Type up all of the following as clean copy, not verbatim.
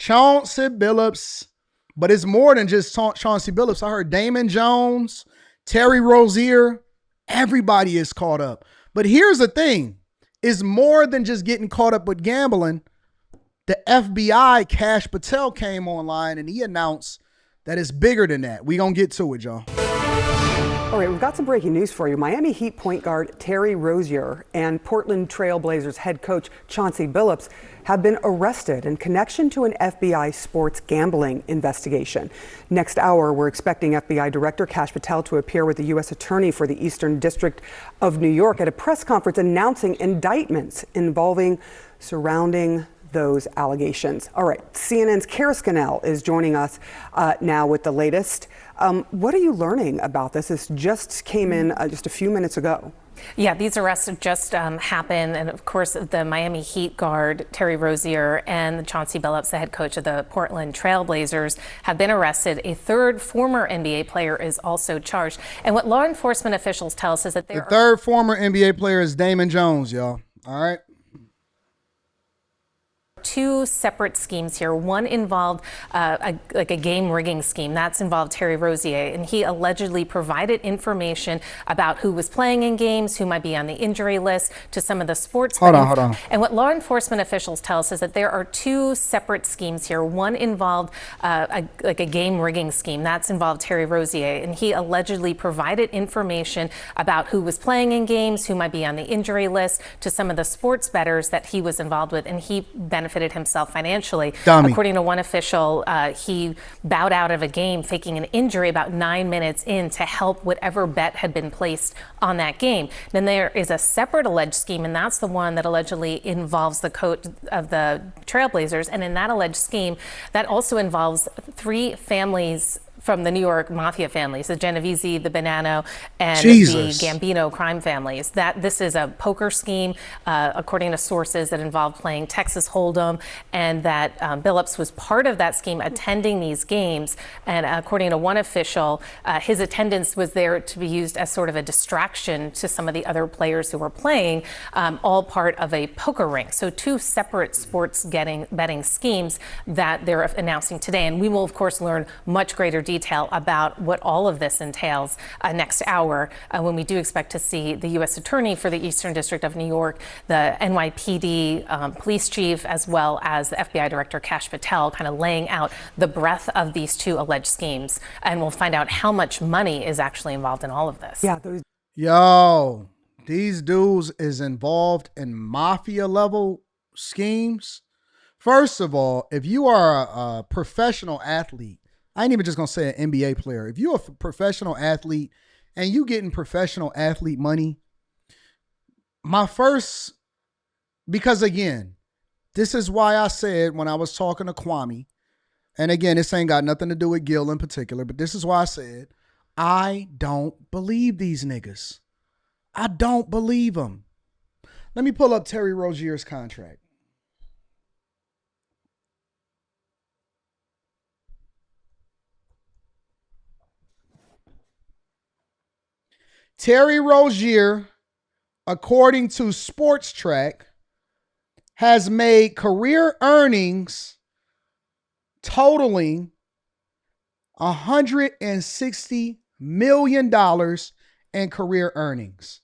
Chauncey Billups, but it's more than just Chauncey Billups. I heard Damon Jones, Terry Rozier, everybody is caught up. But here's the thing, it's more than just getting caught up with gambling. The FBI, Cash Patel, came online and he announced that it's bigger than that. We gonna get to it, y'all. All right, we've got some breaking news for you. Miami Heat point guard Terry Rozier and Portland Trail Blazers head coach Chauncey Billups have been arrested in connection to an FBI sports gambling investigation. Next hour, we're expecting FBI Director Cash Patel to appear with the U.S. Attorney for the Eastern District of New York at a press conference announcing indictments surrounding those allegations. All right, CNN's Kara Scannell is joining us now with the latest. What are you learning about this? This just came in just a few minutes ago. Yeah, these arrests just happened. And of course, the Miami Heat guard, Terry Rozier, and Chauncey Billups, the head coach of the Portland Trail Blazers, have been arrested. A third former NBA player is also charged. And what law enforcement officials tell us is that the third former NBA player is Damon Jones, y'all. All right. Two separate schemes here. One involved a game rigging scheme. That's involved Terry Rozier, and he allegedly provided information about who was playing in games, who might be on the injury list, to some of the sports. Hold on. And what law enforcement officials tell us is that there are two separate schemes here. One involved a game rigging scheme. That's involved Terry Rozier, and he allegedly provided information about who was playing in games, who might be on the injury list, to some of the sports bettors that he was involved with, and he benefited himself financially. Dummy. According to one official, he bowed out of a game faking an injury about 9 minutes in to help whatever bet had been placed on that game. Then there is a separate alleged scheme, and that's the one that allegedly involves the coach of the Trailblazers. And in that alleged scheme, that also involves three families from the New York Mafia families, the Genovese, the Bonanno, and the Gambino crime families. That this is a poker scheme, according to sources, that involved playing Texas Hold'em, and that Billups was part of that scheme, attending these games. And according to one official, his attendance was there to be used as sort of a distraction to some of the other players who were playing, all part of a poker ring. So two separate sports betting schemes that they're announcing today. And we will, of course, learn much greater detail about what all of this entails next hour, when we do expect to see the U.S. Attorney for the Eastern District of New York, the NYPD police chief, as well as the FBI Director Cash Patel, kind of laying out the breadth of these two alleged schemes. And we'll find out how much money is actually involved in all of this. Yeah. Yo, these dudes is involved in mafia level schemes. First of all, if you are a professional athlete, I ain't even just gonna say an NBA player. If you're a professional athlete and you getting professional athlete money, because again, this is why I said when I was talking to Kwame, and again, this ain't got nothing to do with Gil in particular, but this is why I said, I don't believe these niggas. I don't believe them. Let me pull up Terry Rozier's contract. Terry Rozier, according to Sports Track, has made career earnings totaling $160 million in career earnings.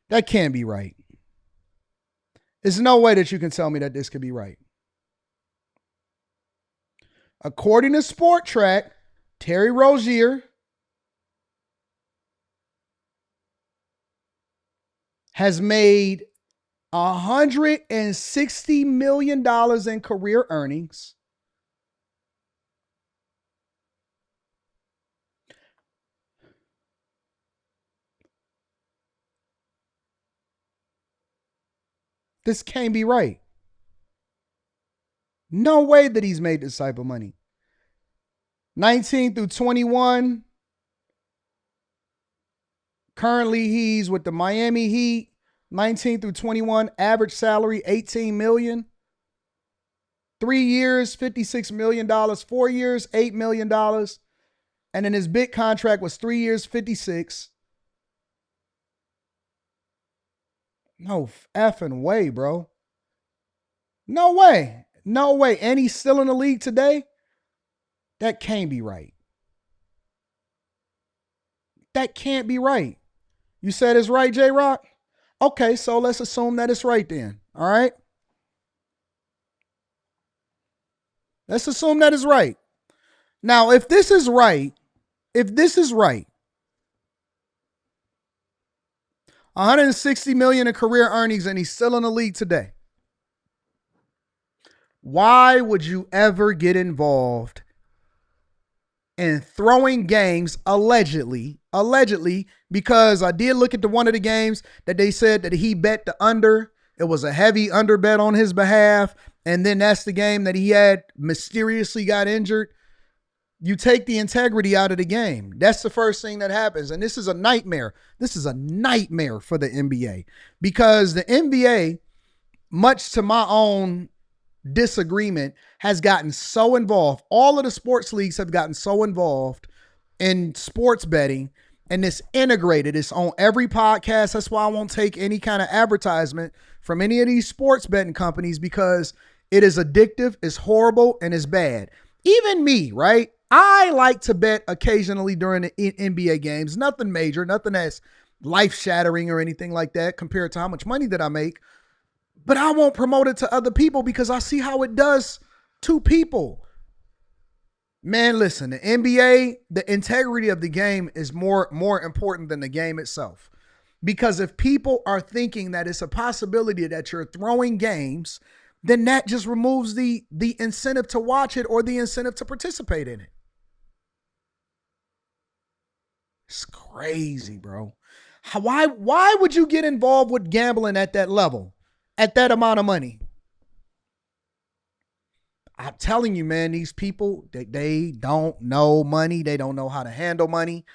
That can't be right. There's no way that you can tell me that this could be right. According to Sport Track, Terry Rozier has made $160 million in career earnings. This can't be right. No way that he's made this type of money. 19 through 21. Currently, he's with the Miami Heat. 19 through 21, average salary, $18 million. 3 years, $56 million. 4 years, $8 million. And then his big contract was 3 years, 56. No effing way, bro. No way. No way. And he's still in the league today? That can't be right. That can't be right. You said it's right, J-Rock? Okay, so let's assume that it's right then. All right? Let's assume that it's right. Now, if this is right, 160 million in career earnings and he's still in the league today, why would you ever get involved in throwing games allegedly, because I did look at one of the games that they said that he bet the under. It was a heavy under bet on his behalf. And then that's the game that he had mysteriously got injured. You take the integrity out of the game. That's the first thing that happens. And this is a nightmare. This is a nightmare for the NBA, because the NBA, much to my own disagreement, has gotten so involved. All of the sports leagues have gotten so involved in sports betting, and it's integrated. It's on every podcast. That's why I won't take any kind of advertisement from any of these sports betting companies, because it is addictive, it's horrible, and it's bad. Even me, right? I like to bet occasionally during the NBA games. Nothing major, nothing that's life-shattering or anything like that compared to how much money that I make. But I won't promote it to other people because I see how it does to people. Man, listen, the NBA, the integrity of the game is more important than the game itself. Because if people are thinking that it's a possibility that you're throwing games, then that just removes the incentive to watch it or the incentive to participate in it. It's crazy, bro. Why would you get involved with gambling at that level, at that amount of money? I'm telling you, man, these people, they don't know money. They don't know how to handle money.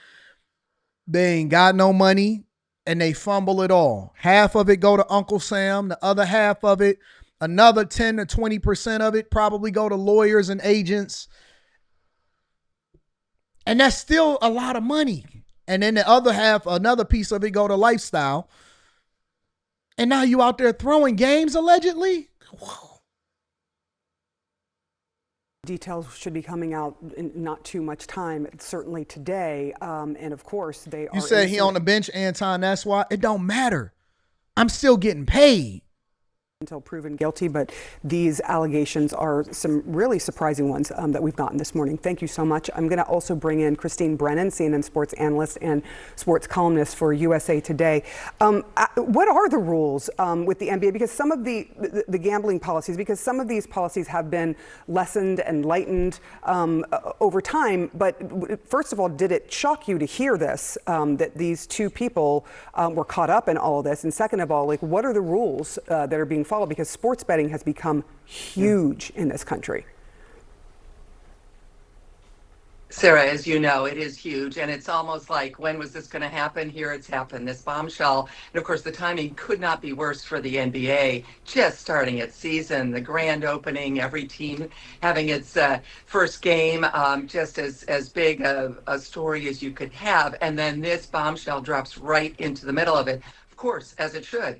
They ain't got no money, and they fumble it all. Half of it go to Uncle Sam. The other half of it, another 10 to 20% of it probably go to lawyers and agents. And that's still a lot of money. And then the other half, another piece of it go to lifestyle. And now you out there throwing games allegedly? Whoa. Details should be coming out in not too much time, certainly today. And of course, they are. You said he on the bench, Anton. That's why it don't matter. I'm still getting paid until proven guilty, but these allegations are some really surprising ones that we've gotten this morning. Thank you so much. I'm going to also bring in Christine Brennan, CNN sports analyst and sports columnist for USA Today. What are the rules with the NBA? Because some of the gambling policies, because some of these policies have been lessened and lightened over time. But first of all, did it shock you to hear this, that these two people were caught up in all of this? And second of all, like, what are the rules that are being followed, because sports betting has become huge in this country? Sarah, as you know, it is huge, and it's almost like, when was this going to happen? Here it's happened, this bombshell. And of course, the timing could not be worse for the NBA, just starting its season, the grand opening, every team having its first game, just as big a story as you could have. And then this bombshell drops right into the middle of it. Of course, as it should,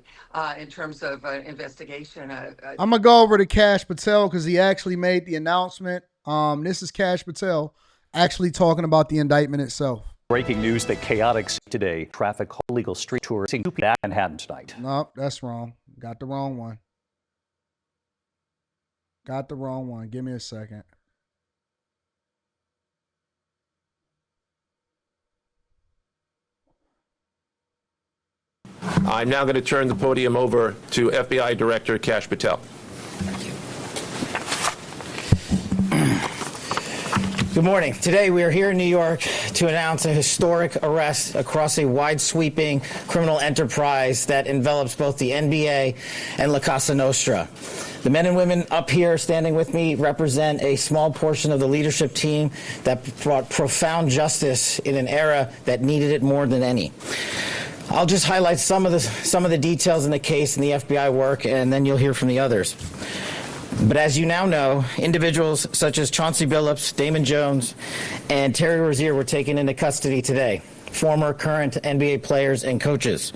in terms of investigation. I'm going to go over to Cash Patel because he actually made the announcement. This is Cash Patel actually talking about the indictment itself. Breaking news that chaotic today. Traffic, illegal street tours in Manhattan tonight. Nope, that's wrong. Got the wrong one. Give me a second. I'm now going to turn the podium over to FBI Director Kash Patel. Thank you. Good morning. Today we are here in New York to announce a historic arrest across a wide-sweeping criminal enterprise that envelops both the NBA and La Casa Nostra. The men and women up here standing with me represent a small portion of the leadership team that brought profound justice in an era that needed it more than any. I'll just highlight some of the details in the case and the FBI work, and then you'll hear from the others. But as you now know, individuals such as Chauncey Billups, Damon Jones, and Terry Rozier were taken into custody today, former, current NBA players and coaches.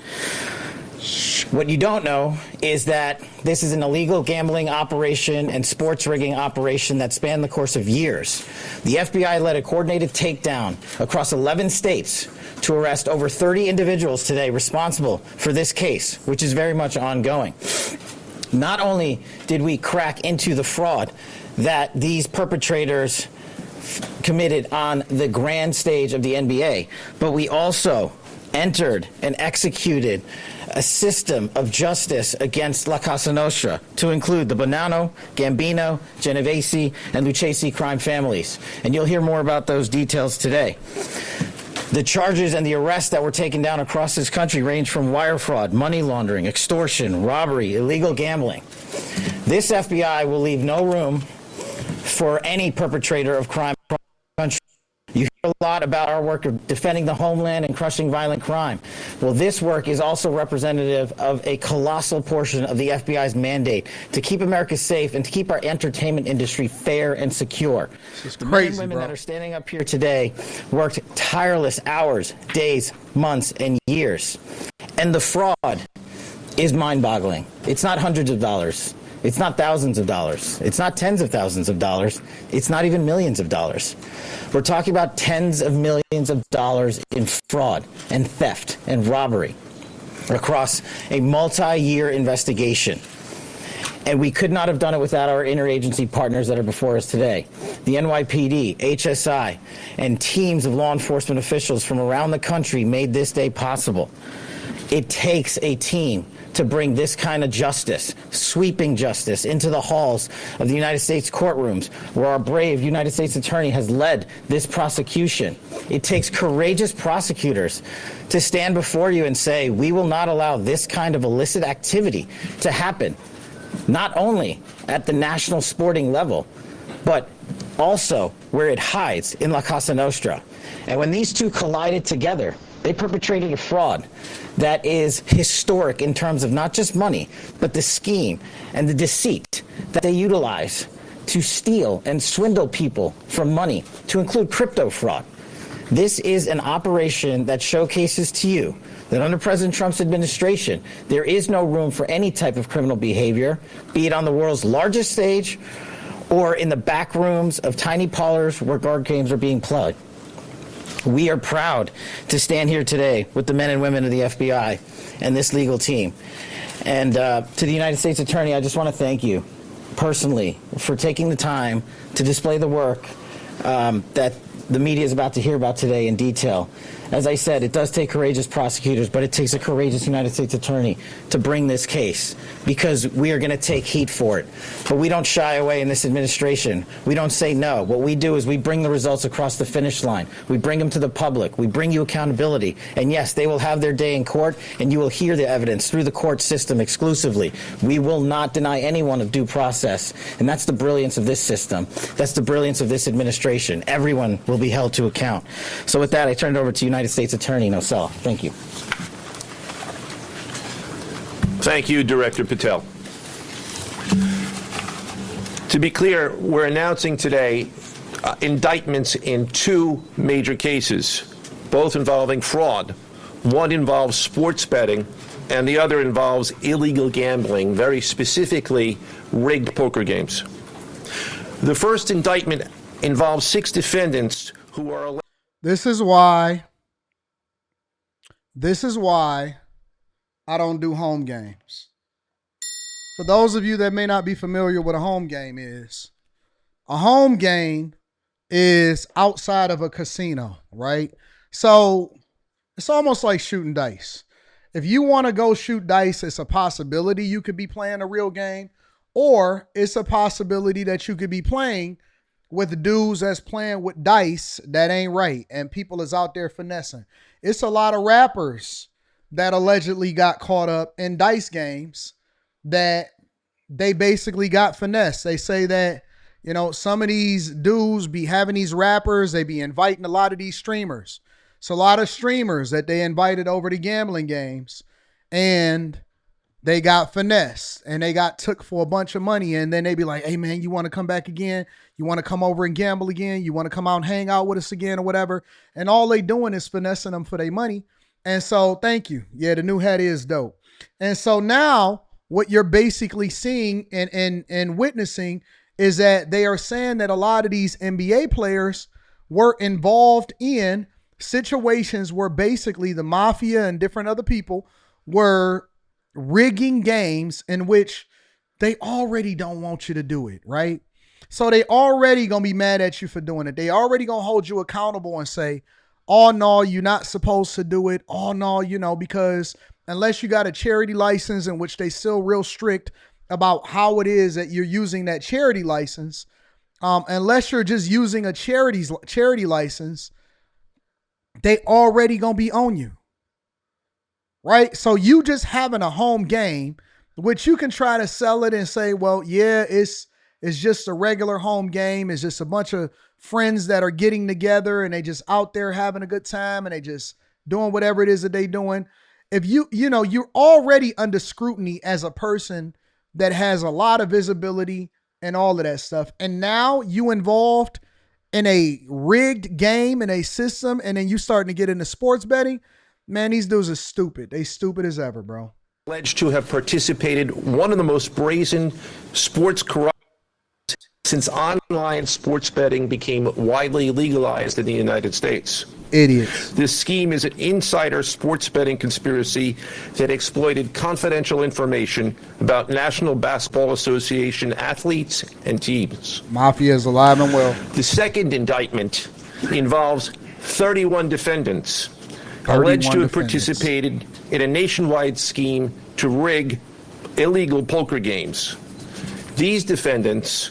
What you don't know is that this is an illegal gambling operation and sports rigging operation that spanned the course of years. The FBI led a coordinated takedown across 11 states to arrest over 30 individuals today responsible for this case, which is very much ongoing. Not only did we crack into the fraud that these perpetrators committed on the grand stage of the NBA, but we also entered and executed a system of justice against La Cosa Nostra to include the Bonanno, Gambino, Genovese, and Lucchese crime families. And you'll hear more about those details today. The charges and the arrests that were taken down across this country range from wire fraud, money laundering, extortion, robbery, illegal gambling. This FBI will leave no room for any perpetrator of crime across the country. You hear a lot about our work of defending the homeland and crushing violent crime. Well, this work is also representative of a colossal portion of the FBI's mandate to keep America safe and to keep our entertainment industry fair and secure. It's The crazy, men and women bro. that are standing up here today worked tireless hours, days, months, and years. And the fraud is mind-boggling. It's not hundreds of dollars. It's not thousands of dollars. It's not tens of thousands of dollars. It's not even millions of dollars. We're talking about tens of millions of dollars in fraud and theft and robbery across a multi-year investigation. And we could not have done it without our interagency partners that are before us today. The NYPD, HSI, and teams of law enforcement officials from around the country made this day possible. It takes a team to bring this kind of justice, sweeping justice, into the halls of the United States courtrooms where our brave United States attorney has led this prosecution. It takes courageous prosecutors to stand before you and say, we will not allow this kind of illicit activity to happen, not only at the national sporting level, but also where it hides in La Cosa Nostra. And when these two collided together, they perpetrated a fraud that is historic in terms of not just money, but the scheme and the deceit that they utilize to steal and swindle people from money, to include crypto fraud. This is an operation that showcases to you that under President Trump's administration, there is no room for any type of criminal behavior, be it on the world's largest stage or in the back rooms of tiny parlors where card games are being played. We are proud to stand here today with the men and women of the FBI and this legal team. And to the United States Attorney, I just want to thank you personally for taking the time to display the work that the media is about to hear about today in detail. As I said, it does take courageous prosecutors, but it takes a courageous United States Attorney to bring this case, because we are going to take heat for it. But we don't shy away in this administration. We don't say no. What we do is we bring the results across the finish line. We bring them to the public. We bring you accountability. And yes, they will have their day in court, and you will hear the evidence through the court system exclusively. We will not deny anyone of due process. And that's the brilliance of this system. That's the brilliance of this administration. Everyone will be held to account. So with that, I turn it over to United States Attorney Nosella. Thank you. Thank you, Director Patel. To be clear, we're announcing today indictments in two major cases, both involving fraud. One involves sports betting, and the other involves illegal gambling, very specifically rigged poker games. The first indictment involves 6 defendants who are alleged. This is why I don't do home games. For those of you that may not be familiar with a home game is outside of a casino, right? So it's almost like shooting dice. If you want to go shoot dice, it's a possibility you could be playing a real game, or it's a possibility that you could be playing with dudes that's playing with dice that ain't right, and people is out there finessing. It's a lot of rappers that allegedly got caught up in dice games that they basically got finessed. They say that, you know, some of these dudes be having these rappers, they be inviting a lot of these streamers. It's a lot of streamers that they invited over to gambling games, and they got finessed and they got took for a bunch of money. And then they be like, hey man, you want to come back again? You want to come over and gamble again? You want to come out and hang out with us again or whatever? And all they doing is finessing them for their money. And so thank you. Yeah, the new hat is dope. And so now what you're basically seeing and witnessing is that they are saying that a lot of these NBA players were involved in situations where basically the mafia and different other people were rigging games in which they already don't want you to do it, right? So they already gonna be mad at you for doing it. They already gonna hold you accountable and say, oh no, you're not supposed to do it. Oh no, because unless you got a charity license, in which they still real strict about how it is that you're using that charity license, unless you're just using a charity license, they already gonna be on you, right? So you just having a home game, which you can try to sell it and say, well, yeah, it's just a regular home game. It's just a bunch of friends that are getting together and they just out there having a good time and they just doing whatever it is that they doing. If you're already under scrutiny as a person that has a lot of visibility and all of that stuff. And now you involved in a rigged game, in a system, and then you starting to get into sports betting. Man, these dudes are stupid. They stupid as ever, bro. Alleged to have participated one of the most brazen sports corruption since online sports betting became widely legalized in the United States. Idiots. This scheme is an insider sports betting conspiracy that exploited confidential information about National Basketball Association athletes and teams. Mafia is alive and well. The second indictment involves 31 defendants alleged to have participated in a nationwide scheme to rig illegal poker games. These defendants,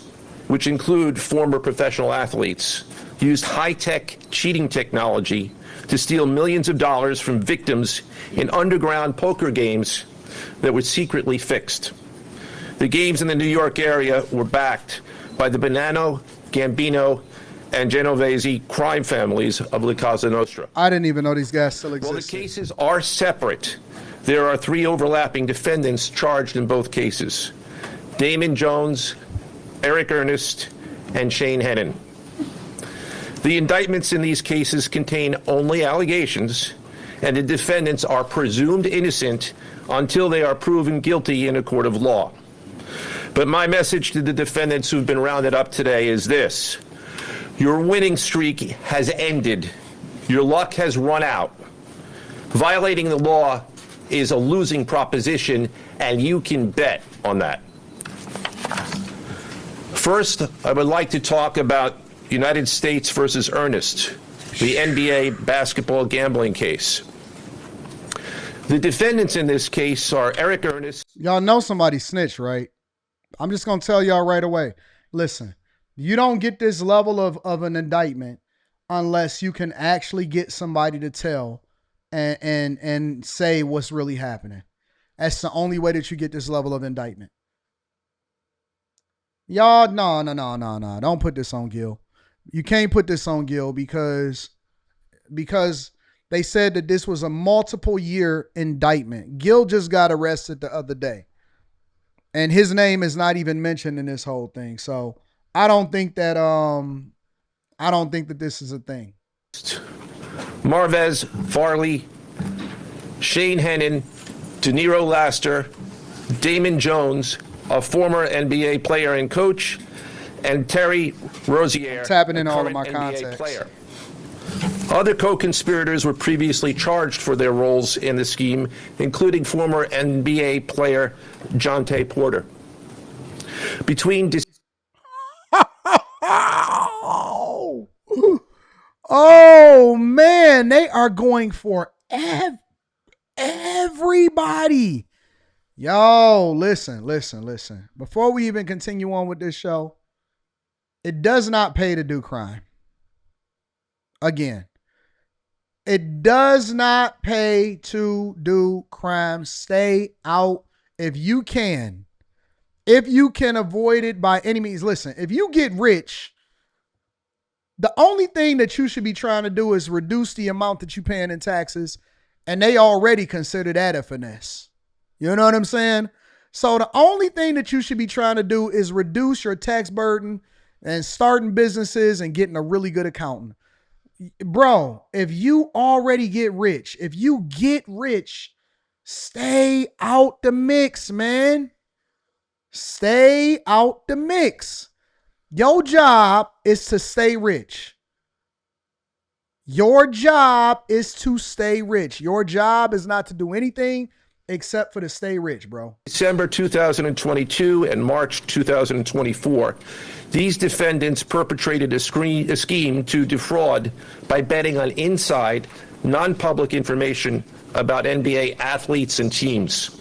which include former professional athletes, used high-tech cheating technology to steal millions of dollars from victims in underground poker games that were secretly fixed. The games in the New York area were backed by the Bonanno, Gambino, and Genovese crime families of La Cosa Nostra. I didn't even know these guys still existed. While the cases are separate, there are 3 overlapping defendants charged in both cases: Damon Jones, Eric Ernest, and Shane Hennon. The indictments in these cases contain only allegations, and the defendants are presumed innocent until they are proven guilty in a court of law. But my message to the defendants who've been rounded up today is this: your winning streak has ended. Your luck has run out. Violating the law is a losing proposition, and you can bet on that. First, I would like to talk about United States versus Ernest, the NBA basketball gambling case. The defendants in this case are Eric Ernest. Y'all know somebody snitched, right? I'm just going to tell y'all right away. Listen, you don't get this level of an indictment unless you can actually get somebody to tell and say what's really happening. That's the only way that you get this level of indictment. Y'all, no. Don't put this on Gil. You can't put this on Gil because they said that this was a multiple year indictment. Gil just got arrested the other day, and his name is not even mentioned in this whole thing. So I don't think that this is a thing. Marvez Farley, Shane Hennon, De Niro Laster, Damon Jones, a former NBA player and coach, and Terry Rozier, tapping in a all of my NBA contacts. player. Other co-conspirators were previously charged for their roles in the scheme, including former NBA player Jonte Porter. Between Oh man, they are going for everybody. Yo, listen. Before we even continue on with this show, it does not pay to do crime. Again, it does not pay to do crime. Stay out if you can. If you can avoid it by any means. Listen, if you get rich, the only thing that you should be trying to do is reduce the amount that you're paying in taxes, and they already consider that a finesse. You know what I'm saying? So the only thing that you should be trying to do is reduce your tax burden and starting businesses and getting a really good accountant. Bro, if you already get rich, Stay out the mix, man. Stay out the mix. Your job is to stay rich. Your job is to stay rich. Your job is not to do anything except for to stay rich, bro. December 2022 and March 2024, these defendants perpetrated a scheme to defraud by betting on inside, non-public information about NBA athletes and teams.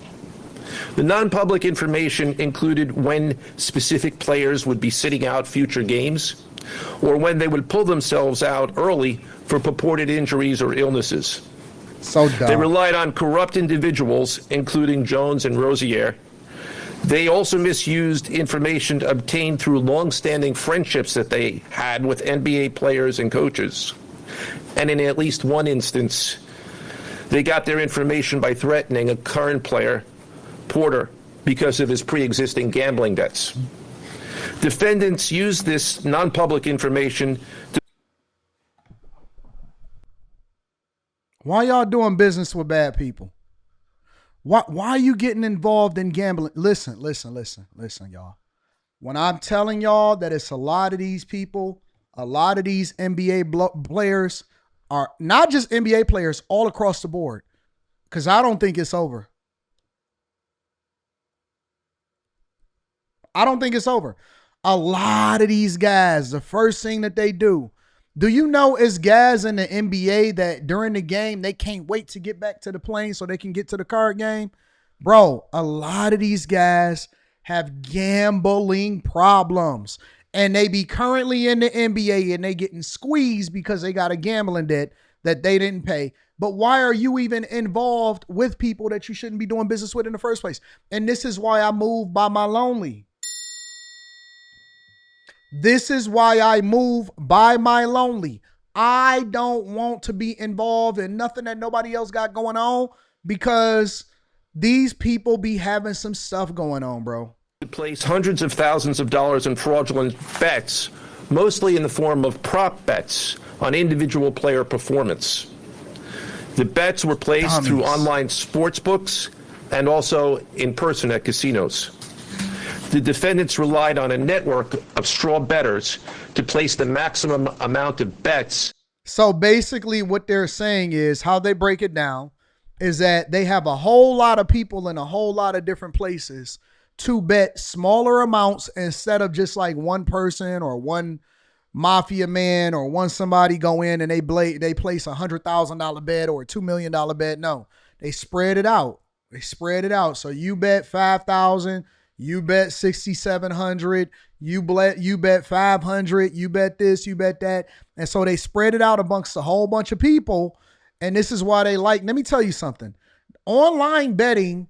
The non-public information included when specific players would be sitting out future games, or when they would pull themselves out early for purported injuries or illnesses. So dumb. They relied on corrupt individuals, including Jones and Rozier. They also misused information obtained through long-standing friendships that they had with NBA players and coaches. And in at least one instance, they got their information by threatening a current player, Porter, because of his pre-existing gambling debts. Defendants used this non-public information to... Why y'all doing business with bad people? Why are you getting involved in gambling? Listen, y'all. When I'm telling y'all that it's a lot of these people, a lot of these NBA players are not just NBA players, all across the board, because I don't think it's over. I don't think it's over. A lot of these guys, the first thing that they do you know it's guys in the NBA that during the game, they can't wait to get back to the plane so they can get to the card game? Bro, a lot of these guys have gambling problems, and they be currently in the NBA and they getting squeezed because they got a gambling debt that they didn't pay. But why are you even involved with people that you shouldn't be doing business with in the first place? And this is why I move by my lonely. This is why I move by my lonely. I don't want to be involved in nothing that nobody else got going on because these people be having some stuff going on, bro. To place hundreds of thousands of dollars in fraudulent bets, mostly in the form of prop bets on individual player performance. The bets were placed through online sports books and also in person at casinos. The defendants relied on a network of straw bettors to place the maximum amount of bets. So basically what they're saying is how they break it down is that they have a whole lot of people in a whole lot of different places to bet smaller amounts instead of just like one person or one mafia man or one somebody go in and they place $100,000 bet or a $2 million bet. No, they spread it out. So you bet 5,000. You bet 6,700, you bet 500, you bet this, you bet that. And so they spread it out amongst a whole bunch of people. And this is why they like, let me tell you something. Online betting,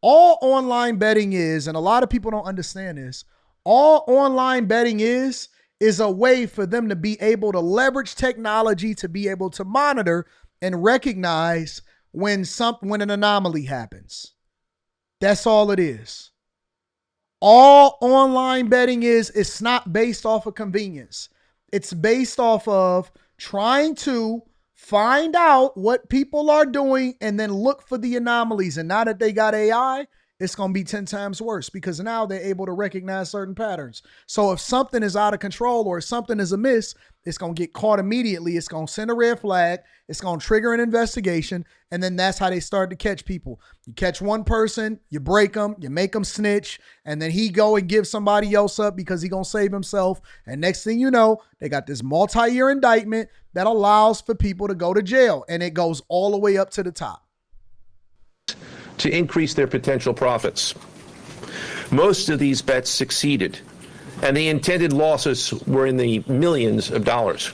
all online betting is, and a lot of people don't understand this, all online betting is a way for them to be able to leverage technology to be able to monitor and recognize when an anomaly happens. That's all it is. All online betting it's not based off of convenience. It's based off of trying to find out what people are doing and then look for the anomalies. And now that they got AI, it's going to be 10 times worse because now they're able to recognize certain patterns. So if something is out of control or something is amiss, it's going to get caught immediately. It's going to send a red flag. It's going to trigger an investigation. And then that's how they start to catch people. You catch one person, you break them, you make them snitch, and then he go and give somebody else up because he going to save himself. And next thing you know, they got this multi-year indictment that allows for people to go to jail. And it goes all the way up to the top. To increase their potential profits. Most of these bets succeeded, and the intended losses were in the millions of dollars.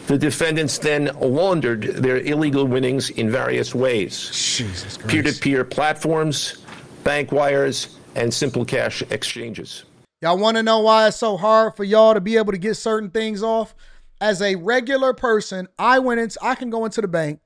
The defendants then laundered their illegal winnings in various ways. Jesus Christ. Peer-to-peer platforms, bank wires, and simple cash exchanges. Y'all want to know why it's so hard for y'all to be able to get certain things off? As a regular person, I can go into the bank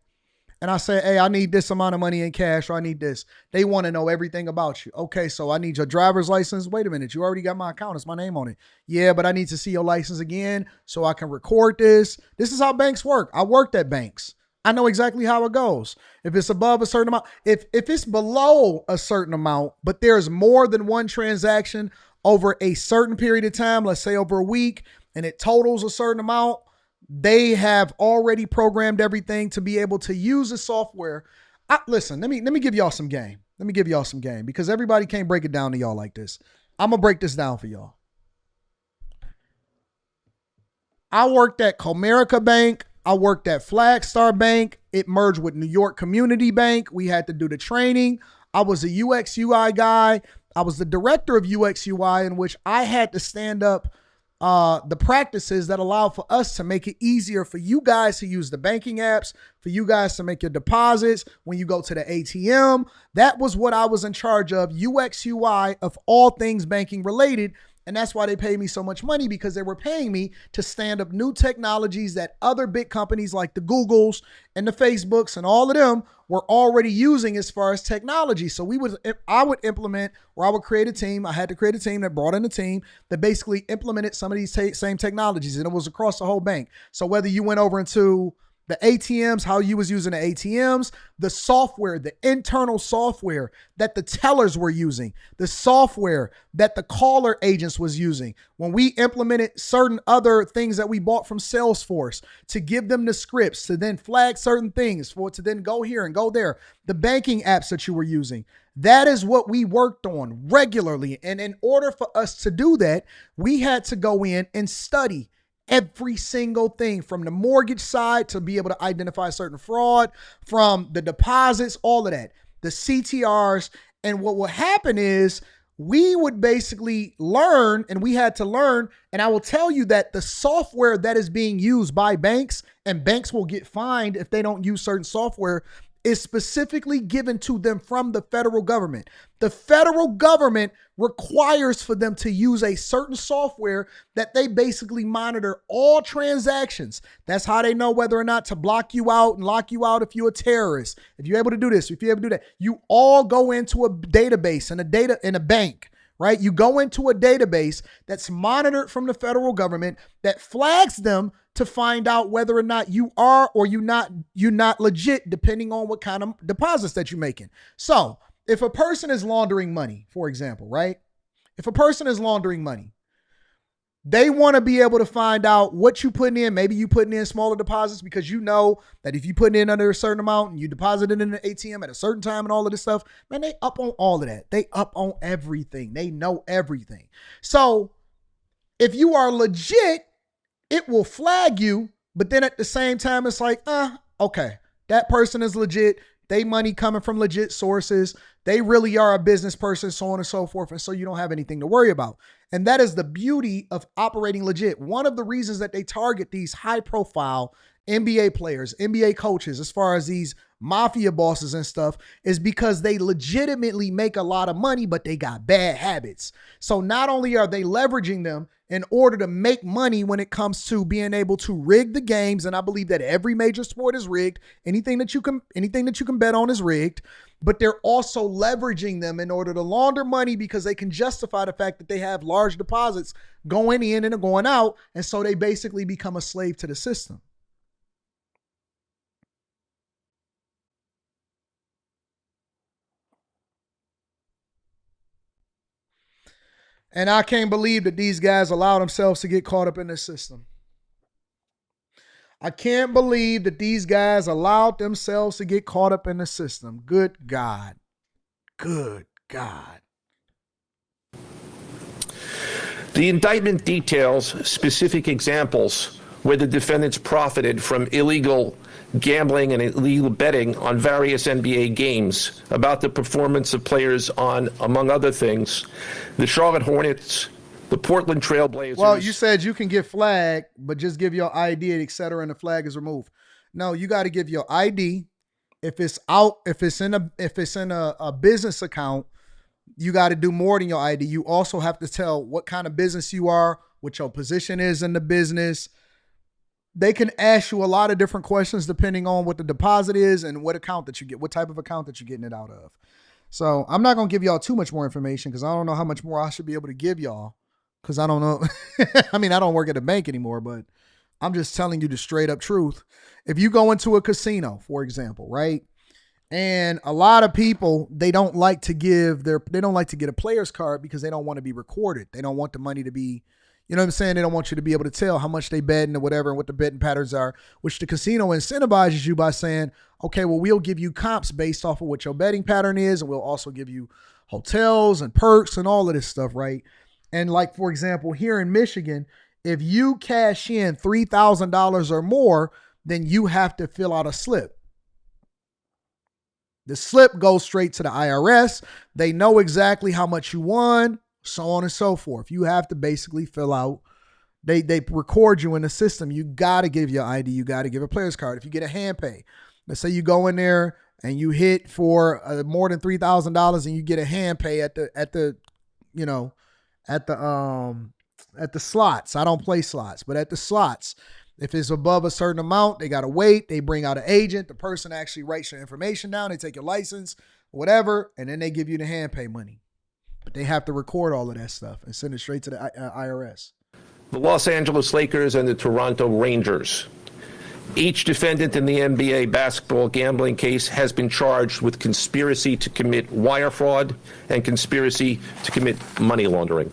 and I say, hey, I need this amount of money in cash, or I need this. They want to know everything about you. Okay, so I need your driver's license. Wait a minute, you already got my account. It's my name on it. Yeah, but I need to see your license again so I can record this. This is how banks work. I worked at banks. I know exactly how it goes. If it's above a certain amount, if it's below a certain amount, but there's more than one transaction over a certain period of time, let's say over a week, and it totals a certain amount, they have already programmed everything to be able to use the software. Listen, let me give y'all some game. Let me give y'all some game because everybody can't break it down to y'all like this. I'm going to break this down for y'all. I worked at Comerica Bank. I worked at Flagstar Bank. It merged with New York Community Bank. We had to do the training. I was a UX UI guy. I was the director of UX UI, in which I had to stand up the practices that allow for us to make it easier for you guys to use the banking apps, for you guys to make your deposits when you go to the ATM. That was what I was in charge of, UX UI of all things banking related. And that's why they paid me so much money, because they were paying me to stand up new technologies that other big companies like the Googles and the Facebooks and all of them were already using as far as technology. So I would implement, or I would create a team. I had to create a team that brought in a team that basically implemented some of these same technologies, and it was across the whole bank. So whether you went over into the ATMs, how you was using the ATMs, the software, the internal software that the tellers were using, the software that the caller agents was using. When we implemented certain other things that we bought from Salesforce to give them the scripts, to then flag certain things, for it to then go here and go there, the banking apps that you were using, that is what we worked on regularly. And in order for us to do that, we had to go in and study every single thing from the mortgage side to be able to identify certain fraud, from the deposits, all of that, the CTRs. And what will happen is we would basically learn, and we had to learn. And I will tell you that the software that is being used by banks, and banks will get fined if they don't use certain software, is specifically given to them from the federal government. The federal government requires for them to use a certain software that they basically monitor all transactions. That's how they know whether or not to block you out and lock you out if you're a terrorist. If you're able to do this, if you're able to do that, you all go into a database and in a bank, right? You go into a database that's monitored from the federal government that flags them to find out whether or not you are or you're not legit, depending on what kind of deposits that you're making. So if a person is laundering money, for example, right? If a person is laundering money, they want to be able to find out what you putting in. Maybe you putting in smaller deposits because you know that if you put in under a certain amount and you deposit it in an ATM at a certain time and all of this stuff, man, they up on all of that. They up on everything. They know everything. So if you are legit, it will flag you, but then at the same time, it's like, okay, that person is legit. They money coming from legit sources. They really are a business person, so on and so forth. And so you don't have anything to worry about. And that is the beauty of operating legit. One of the reasons that they target these high profile NBA players, NBA coaches, as far as these mafia bosses and stuff, is because they legitimately make a lot of money, but they got bad habits. So not only are they leveraging them in order to make money when it comes to being able to rig the games, and I believe that every major sport is rigged. Anything that you can bet on is rigged, but they're also leveraging them in order to launder money because they can justify the fact that they have large deposits going in and going out, and so they basically become a slave to the system. And I can't believe that these guys allow themselves to get caught up in this system. I can't believe that these guys allowed themselves to get caught up in the system. Good God. Good God. The indictment details specific examples where the defendants profited from illegal gambling and illegal betting on various NBA games, about the performance of players on, among other things, the Charlotte Hornets, the Portland Trail Blazers. Well, you said you can get flagged, but just give your ID, et cetera, and the flag is removed. No, you got to give your ID. If it's in a business account, you got to do more than your ID. You also have to tell what kind of business you are, what your position is in the business. They can ask you a lot of different questions depending on what the deposit is and what account that you get, what type of account that you're getting it out of. So I'm not going to give y'all too much more information because I don't know how much more I should be able to give y'all because I don't know. I mean, I don't work at a bank anymore, but I'm just telling you the straight up truth. If you go into a casino, for example, right? And a lot of people, they don't like to get a player's card because they don't want to be recorded. They don't want the money to be, you know what I'm saying? They don't want you to be able to tell how much they bet and whatever and what the betting patterns are, which the casino incentivizes you by saying, okay, well, we'll give you comps based off of what your betting pattern is. And we'll also give you hotels and perks and all of this stuff, right? And like, for example, here in Michigan, if you cash in $3,000 or more, then you have to fill out a slip. The slip goes straight to the IRS. They know exactly how much you won, so on and so forth. You have to basically fill out, they record you in the system. You got to give your ID. You got to give a player's card. If you get a hand pay, let's say you go in there and you hit for more than $3,000 and you get a hand pay at the slots. I don't play slots, but at the slots, if it's above a certain amount, they got to wait. They bring out an agent. The person actually writes your information down. They take your license, whatever, and then they give you the hand pay money. But they have to record all of that stuff and send it straight to the IRS. The Los Angeles Lakers and the Toronto Rangers. Each defendant in the NBA basketball gambling case has been charged with conspiracy to commit wire fraud and conspiracy to commit money laundering.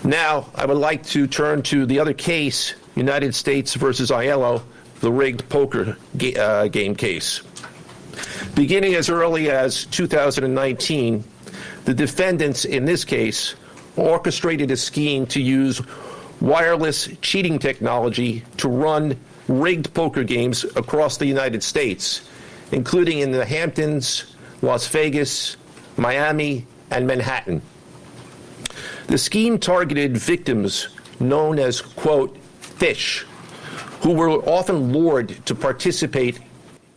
Now, I would like to turn to the other case, United States versus Aiello, the rigged poker game case. Beginning as early as 2019, the defendants in this case orchestrated a scheme to use wireless cheating technology to run rigged poker games across the United States, including in the Hamptons, Las Vegas, Miami, and Manhattan. The scheme targeted victims known as, quote, fish, who were often lured to participate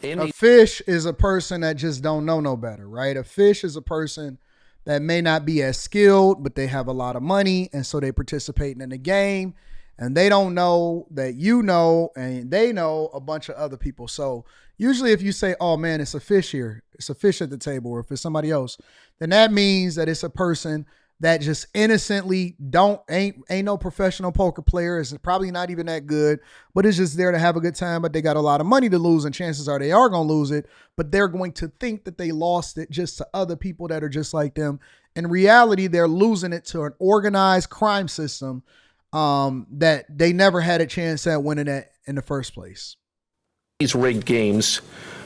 in a fish is a person that just don't know no better, right? A fish is a person that may not be as skilled, but they have a lot of money, and so they participating in the game, and they don't know that you know, and they know a bunch of other people. So usually if you say, oh man, it's a fish here, it's a fish at the table, or if it's somebody else, then that means that it's a person that just innocently ain't no professional poker player, is probably not even that good, but it's just there to have a good time, but they got a lot of money to lose, and chances are they are going to lose it, but they're going to think that they lost it just to other people that are just like them. In reality, they're losing it to an organized crime system that they never had a chance at winning at in the first place. These rigged games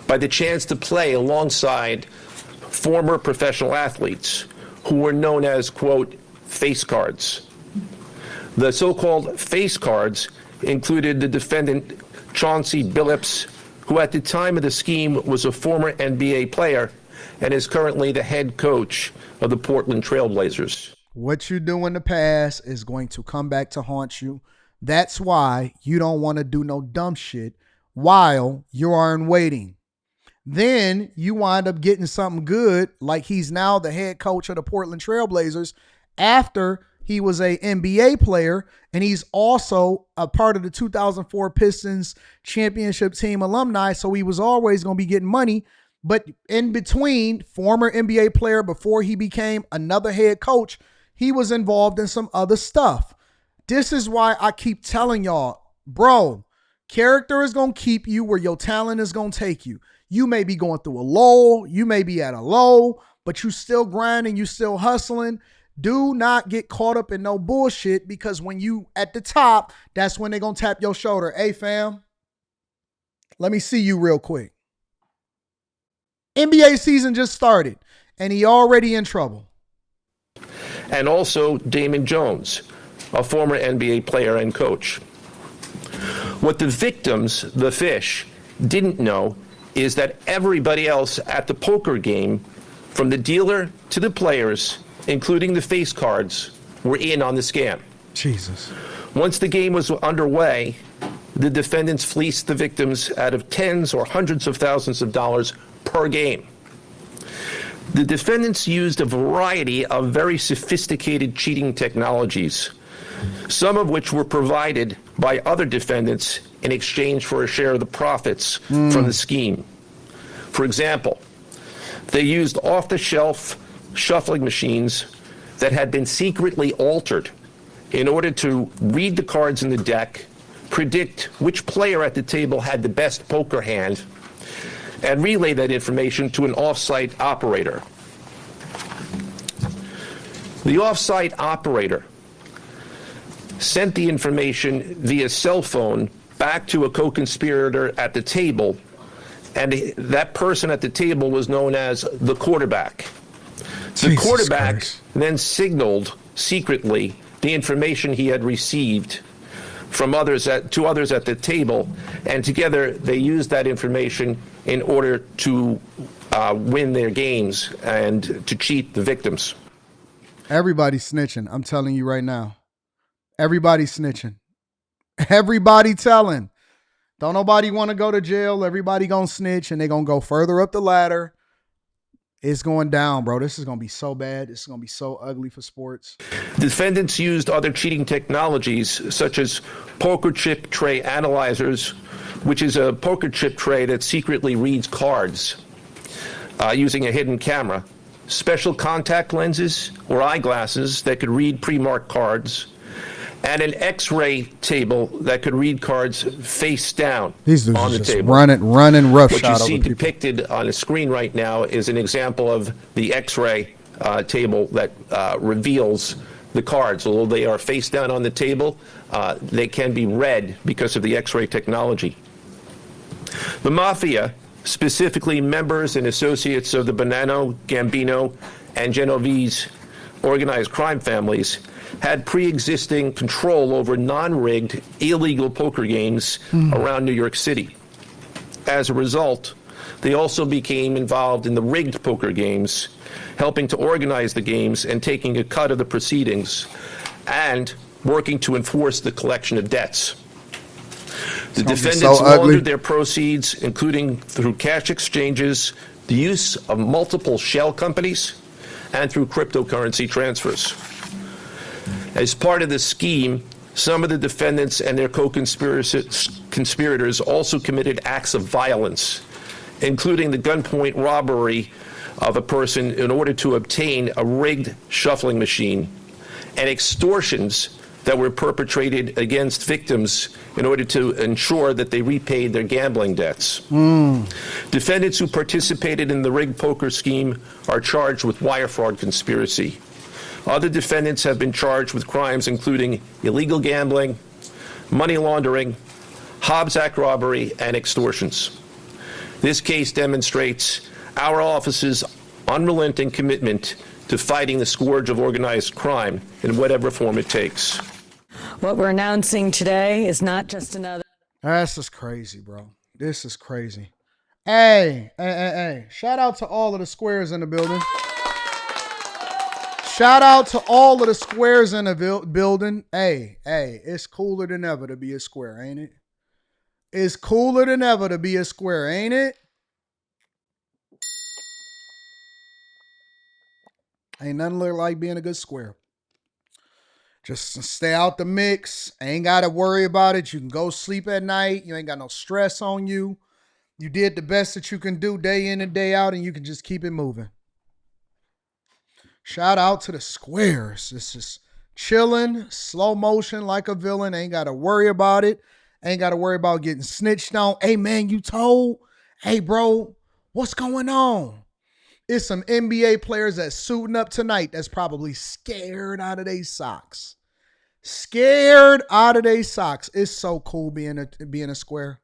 by the chance to play alongside former professional athletes who were known as, quote, face cards. The so-called face cards included the defendant Chauncey Billups, who at the time of the scheme was a former NBA player and is currently the head coach of the Portland Trail Blazers. What you do in the past is going to come back to haunt you. That's why you don't want to do no dumb shit while you are in waiting. Then you wind up getting something good, like he's now the head coach of the Portland Trail Blazers after he was a NBA player, and he's also a part of the 2004 Pistons championship team alumni, so he was always going to be getting money. But in between, former NBA player before he became another head coach, he was involved in some other stuff. This is why I keep telling y'all, bro, character is going to keep you where your talent is going to take you. You may be going through a low, you may be at a low, but you still grinding, you still hustling. Do not get caught up in no bullshit, because when you at the top, that's when they're going to tap your shoulder. Hey, fam, let me see you real quick. NBA season just started, and he already in trouble. And also Damon Jones, a former NBA player and coach. What the victims, the fish, didn't know is that everybody else at the poker game, from the dealer to the players, including the face cards, were in on the scam. Jesus. Once the game was underway, the defendants fleeced the victims out of tens or hundreds of thousands of dollars per game. The defendants used a variety of very sophisticated cheating technologies, some of which were provided by other defendants in exchange for a share of the profits from the scheme. For example, they used off-the-shelf shuffling machines that had been secretly altered in order to read the cards in the deck, predict which player at the table had the best poker hand, and relay that information to an off-site operator. The off-site operator sent the information via cell phone back to a co-conspirator at the table, and that person at the table was known as the quarterback. The quarterback then signaled secretly the information he had received from others to others at the table, and together they used that information in order to win their games and to cheat the victims. Everybody's snitching. I'm telling you right now. Everybody's snitching. Everybody telling. Don't nobody want to go to jail. Everybody gonna snitch, and they gonna go further up the ladder. It's going down, bro. This is going to be so bad. This is going to be so ugly for sports. Defendants used other cheating technologies, such as poker chip tray analyzers, which is a poker chip tray that secretly reads cards using a hidden camera, special contact lenses or eyeglasses that could read pre-marked cards, and an X-ray table that could read cards face down These dudes on the just table. running roughshod What you see over people. depicted on the screen right now is an example of the X-ray table that reveals the cards. Although they are face down on the table, they can be read because of the X-ray technology. The Mafia, specifically members and associates of the Bonanno, Gambino, and Genovese organized crime families, had pre-existing control over non-rigged, illegal poker games around New York City. As a result, they also became involved in the rigged poker games, helping to organize the games and taking a cut of the proceedings, and working to enforce the collection of debts. The defendants laundered their proceeds, including through cash exchanges, the use of multiple shell companies, and through cryptocurrency transfers. As part of the scheme, some of the defendants and their co-conspirators also committed acts of violence, including the gunpoint robbery of a person in order to obtain a rigged shuffling machine, and extortions that were perpetrated against victims in order to ensure that they repaid their gambling debts. Defendants who participated in the rigged poker scheme are charged with wire fraud conspiracy. Other defendants have been charged with crimes including illegal gambling, money laundering, Hobbs Act robbery, and extortions. This case demonstrates our office's unrelenting commitment to fighting the scourge of organized crime in whatever form it takes. What we're announcing today is not just another. That's just crazy, bro. This is crazy. Hey. Shout out to all of the squares in the building. Shout out to all of the squares in the building. Hey, it's cooler than ever to be a square, ain't it? It's cooler than ever to be a square, ain't it? Ain't nothing look like being a good square. Just stay out the mix. Ain't got to worry about it. You can go sleep at night. You ain't got no stress on you. You did the best that you can do day in and day out, and you can just keep it moving. Shout out to the squares. This is chilling, slow motion like a villain. Ain't got to worry about it. Ain't got to worry about getting snitched on. Hey, man, you told? Hey, bro, what's going on? It's some NBA players that's suiting up tonight that's probably scared out of their socks. Scared out of their socks. It's so cool being a square.